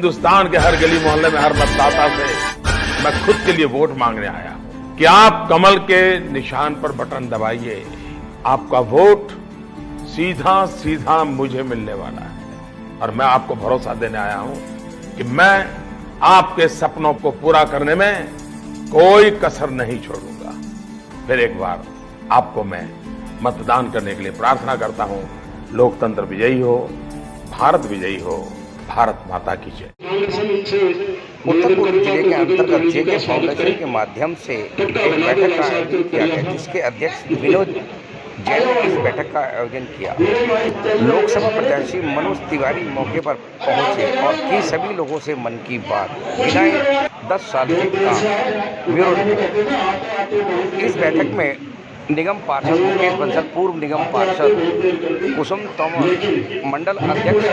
हिंदुस्तान के हर गली मोहल्ले में हर मतदाता से मैं खुद के लिए वोट मांगने आया हूं कि आप कमल के निशान पर बटन दबाइए। आपका वोट सीधा सीधा मुझे मिलने वाला है और मैं आपको भरोसा देने आया हूं कि मैं आपके सपनों को पूरा करने में कोई कसर नहीं छोड़ूंगा। फिर एक बार आपको मैं मतदान करने के लिए प्रार्थना करता हूं। लोकतंत्र विजयी हो, भारत विजयी हो, भारत माता की जय। उत्तर पूर्व जिले के अंतर्गत जेके फाउंडेशन के माध्यम से एक बैठक का आयोजन किया गया, जिसके अध्यक्ष विनोद जैन ने इस बैठक का आयोजन किया। लोकसभा प्रत्याशी मनोज तिवारी मौके पर पहुंचे और की सभी लोगों से मन की बात बिना 10 साल के काम। Bureau report. इस बैठक में निगम पार्षद मुकेश बंसल, पूर्व निगम पार्षद कुसुम तोमर, मंडल अध्यक्ष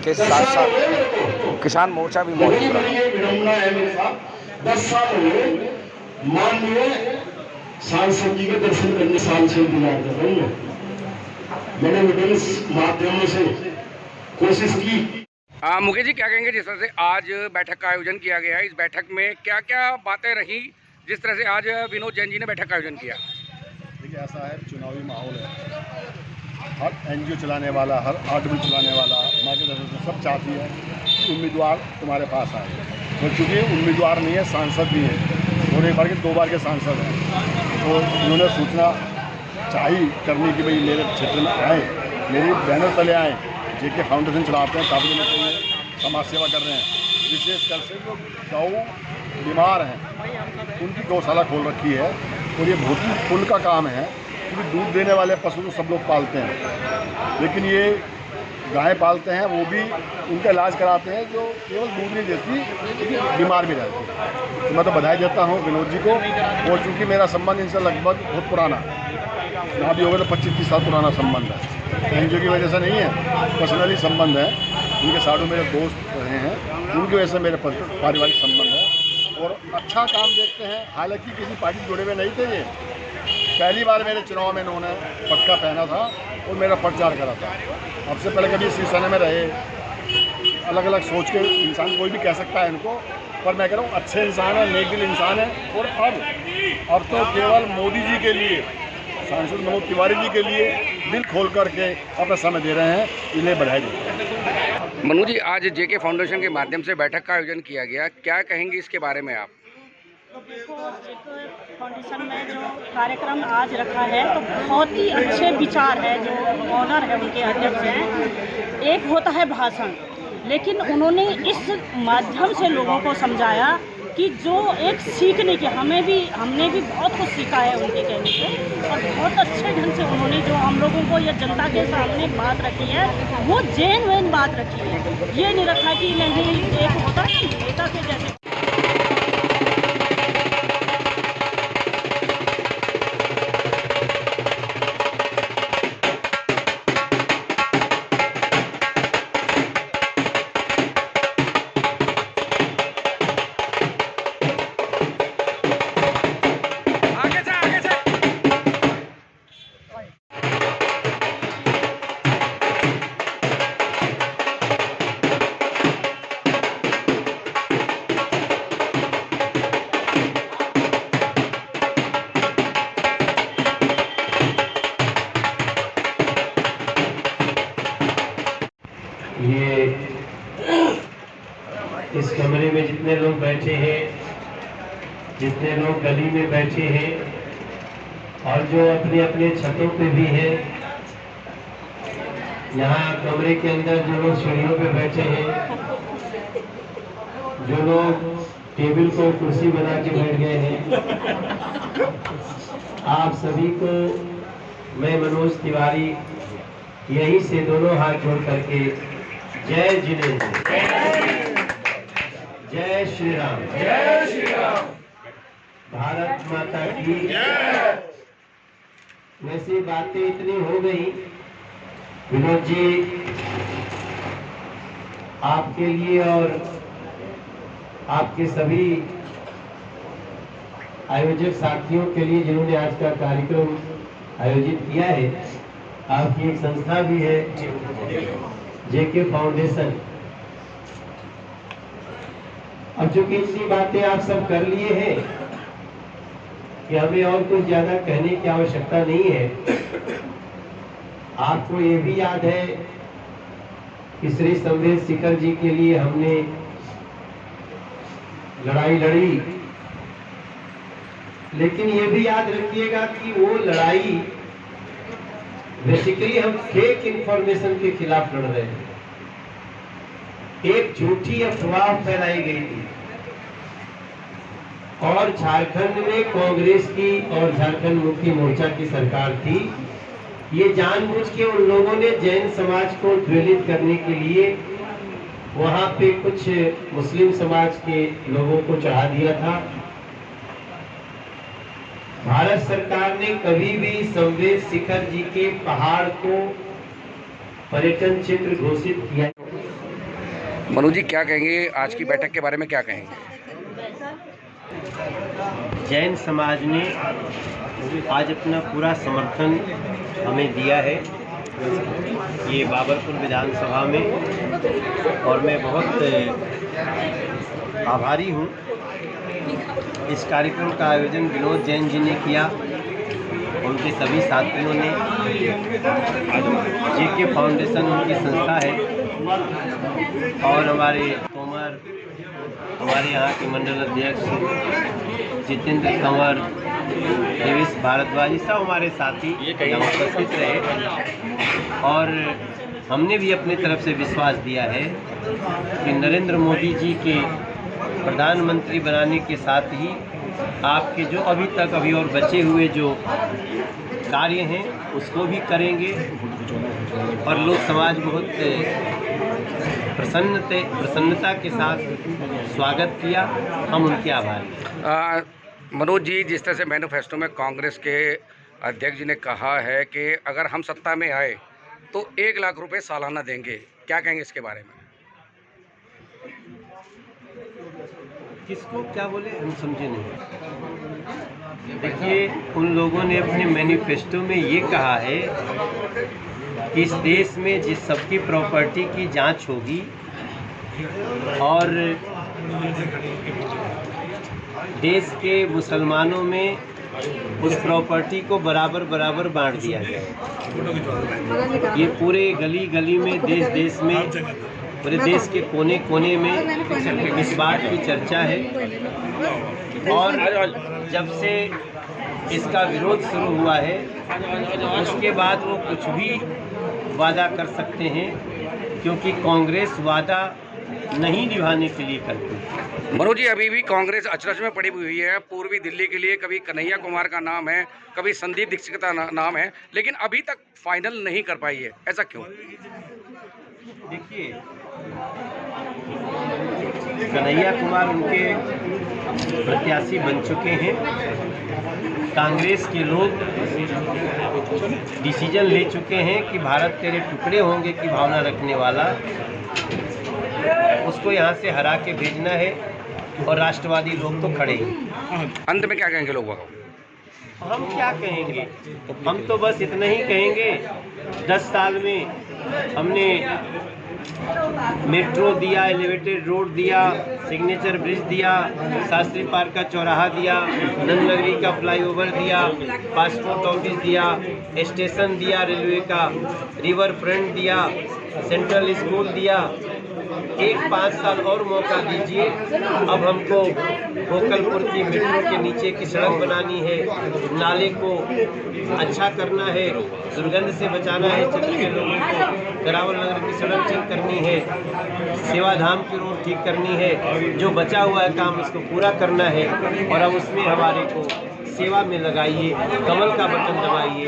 के साथ साथ किसान मोर्चा भी मौजूद रहा। 10 साल हुए माननीय सांसद जी के दर्शन करने साल से इंतजार कर रही है। मैंने विभिन्न माध्यमों से कोशिश की। मुकेश जी, क्या कहेंगे जिस तरह से आज बैठक का आयोजन किया गया है, इस बैठक में क्या क्या बातें रही जिस तरह से आज विनोद जैन जी ने बैठक का आयोजन किया? देखिए, ऐसा है, चुनावी माहौल है। हर एनजीओ चलाने वाला, हर आरडब्ल्यू चलाने वाला, मार्केट एसोसिएशन सब चाहती है कि उम्मीदवार तुम्हारे पास आए। और चूँकि उम्मीदवार नहीं है, सांसद भी है और एक बार के 2 बार के सांसद हैं, तो उन्होंने सूचना चाहिए करनी कि भाई मेरे क्षेत्र में आए, मेरी बैनर तले आए। जेके फाउंडेशन चलाते हैं, काफ़ी दिनों से समाज सेवा कर रहे हैं। विशेषकर से जो गौ बीमार हैं उनकी गौशाला खोल रखी है और ये बहुत ही पुण्य का काम है, क्योंकि दूध देने वाले पशु तो सब लोग पालते हैं, लेकिन ये गाय पालते हैं, वो भी उनका इलाज कराते हैं जो केवल दूध नहीं देती लेकिन बीमार भी रहती है। तो मैं तो बधाई देता हूँ विनोद जी को। और चूँकि मेरा संबंध इनसे लगभग बहुत पुराना है, यहाँ भी होगा तो 25-30 साल पुराना संबंध है। एनजीओ की वजह से नहीं है, पर्सनली संबंध है। उनके साधु मेरे दोस्त रहे हैं, उनकी वजह से मेरे पारिवारिक संबंध है और अच्छा काम देखते हैं। हालांकि किसी पार्टी से जुड़े हुए नहीं थे, ये पहली बार मेरे चुनाव में इन्होंने पटका पहना था और मेरा प्रचार करा था। अब से पहले कभी शिवसेना में रहे, अलग अलग सोच के इंसान कोई भी कह सकता है इनको, पर मैं कह रहा हूँ अच्छे इंसान है, नेक दिल इंसान है। और अब तो केवल मोदी जी के लिए, सांसद मनोज तिवारी जी के लिए दिल खोल करके अपना समय दे रहे हैं, इन्हें बधाई देते हैं। मनोज जी, आज जेके फाउंडेशन के माध्यम से बैठक का आयोजन किया गया, क्या कहेंगे इसके बारे में आप? तो देखो, जेके फाउंडेशन में जो कार्यक्रम आज रखा है तो बहुत ही अच्छे विचार है। जो ऑनर है उनके अध्यक्ष हैं, एक होता है भाषण, लेकिन उन्होंने इस माध्यम से लोगों को समझाया कि जो एक सीखने की हमने भी बहुत कुछ सीखा है उनके कहने से, और बहुत अच्छे ढंग से उन्होंने जो हम लोगों को या जनता के सामने बात रखी है वो जेन्युइन बात रखी है। ये नहीं रखा कि नहीं एक होता है नेता के जैसे। ये इस कमरे में जितने लोग बैठे हैं, जितने लोग गली में बैठे हैं और जो अपने अपने छतों पे भी हैं, यहाँ कमरे के अंदर जो लोग सीढ़ियों पे बैठे हैं, जो लोग टेबल को कुर्सी बना के बैठ गए हैं, आप सभी को मैं मनोज तिवारी यहीं से दोनों हाथ जोड़ करके जय जिनेन्द्र, जय श्री राम, जय श्री राम, भारत माता की जय। वैसी बातें इतनी हो गई विनोद जी, आपके लिए और आपके सभी आयोजक साथियों के लिए जिन्होंने आज का कार्यक्रम आयोजित किया है। आपकी एक संस्था भी है जेके फाउंडेशन, अब चूंकि इतनी बातें आप सब कर लिए हैं कि हमें और कुछ ज्यादा कहने की आवश्यकता नहीं है। आपको ये भी याद है कि श्री संवेद शिखर जी के लिए हमने लड़ाई लड़ी, लेकिन ये भी याद रखिएगा कि वो लड़ाई बेसिकली हम फेक इंफॉर्मेशन के खिलाफ लड़ रहे हैं। एक झूठी अफवाह फैलाई गई थी और झारखंड में कांग्रेस की और झारखंड मुक्ति मोर्चा की सरकार थी। ये जानबूझ के उन लोगों ने जैन समाज को प्रेरित करने के लिए वहां पे कुछ मुस्लिम समाज के लोगों को चढ़ा दिया था। भारत सरकार ने कभी भी संवेद शिखर जी के पहाड़ को पर्यटन क्षेत्र घोषित किया। मनोज जी क्या कहेंगे, आज की बैठक के बारे में क्या कहेंगे? जैन समाज ने आज अपना पूरा समर्थन हमें दिया है ये बाबरपुर विधानसभा में, और मैं बहुत आभारी हूँ। इस कार्यक्रम का आयोजन विनोद जैन जी ने किया, उनके सभी साथियों ने। जेके फाउंडेशन उनकी संस्था है, और हमारे तोमर, हमारे यहाँ के मंडल अध्यक्ष जितेंद्र कंवर, देवेश भारद्वाज, सब हमारे साथी यहाँ उपस्थित रहे। और हमने भी अपनी तरफ से विश्वास दिया है कि नरेंद्र मोदी जी के प्रधानमंत्री बनाने के साथ ही आपके जो अभी और बचे हुए जो कार्य हैं उसको भी करेंगे, और लोग समाज बहुत प्रसन्नता के साथ स्वागत किया। हम उनके आभारी। मनोज जी, जिस तरह से मैनिफेस्टो में कांग्रेस के अध्यक्ष जी ने कहा है कि अगर हम सत्ता में आए तो 1 लाख रुपए सालाना देंगे, क्या कहेंगे इसके बारे में? किसको क्या बोले हम समझे नहीं। देखिए, उन लोगों ने अपने मैनिफेस्टो में ये कहा है कि इस देश में जिस सबकी प्रॉपर्टी की जांच होगी और देश के मुसलमानों में उस प्रॉपर्टी को बराबर बांट दिया जाए। ये पूरे गली गली में, देश में, पूरे देश के कोने कोने में इस बात की चर्चा है। और जब से इसका विरोध शुरू हुआ है उसके बाद वो कुछ भी वादा कर सकते हैं, क्योंकि कांग्रेस वादा नहीं निभाने के लिए करती। मनोज जी, अभी भी कांग्रेस अचरज में पड़ी हुई है। पूर्वी दिल्ली के लिए कभी कन्हैया कुमार का नाम है, कभी संदीप दीक्षित का नाम है, लेकिन अभी तक फाइनल नहीं कर पाई है, ऐसा क्यों? देखिए, कन्हैया कुमार उनके प्रत्याशी बन चुके हैं। कांग्रेस के लोग डिसीजन ले चुके हैं कि भारत तेरे टुकड़े होंगे की भावना रखने वाला उसको यहाँ से हरा के भेजना है, और राष्ट्रवादी लोग तो खड़े हैं। अंत में क्या कहेंगे लोगों को? हम क्या कहेंगे, हम तो बस इतना ही कहेंगे, 10 साल में हमने मेट्रो दिया, एलिवेटेड रोड दिया, सिग्नेचर ब्रिज दिया, शास्त्री पार्क का चौराहा दिया, नंदनगरी का फ्लाईओवर दिया, पासपोर्ट ऑफिस दिया, स्टेशन दिया, रेलवे का रिवर फ्रंट दिया, सेंट्रल स्कूल दिया। एक 5 साल और मौका दीजिए। अब हमको गोकलपुर की मेट्रो के नीचे की सड़क बनानी है, नाले को अच्छा करना है, दुर्गंध से बचाना है क्षेत्र के लोगों को, करावल नगर की सड़क ठीक करनी है, सेवाधाम की रोड ठीक करनी है, जो बचा हुआ है काम उसको पूरा करना है। और अब उसमें हमारे को सेवा में लगाइए, कमल का बटन दबाइए,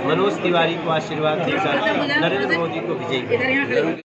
मनोज तिवारी को आशीर्वाद देकर नरेंद्र मोदी को विजयी करिए।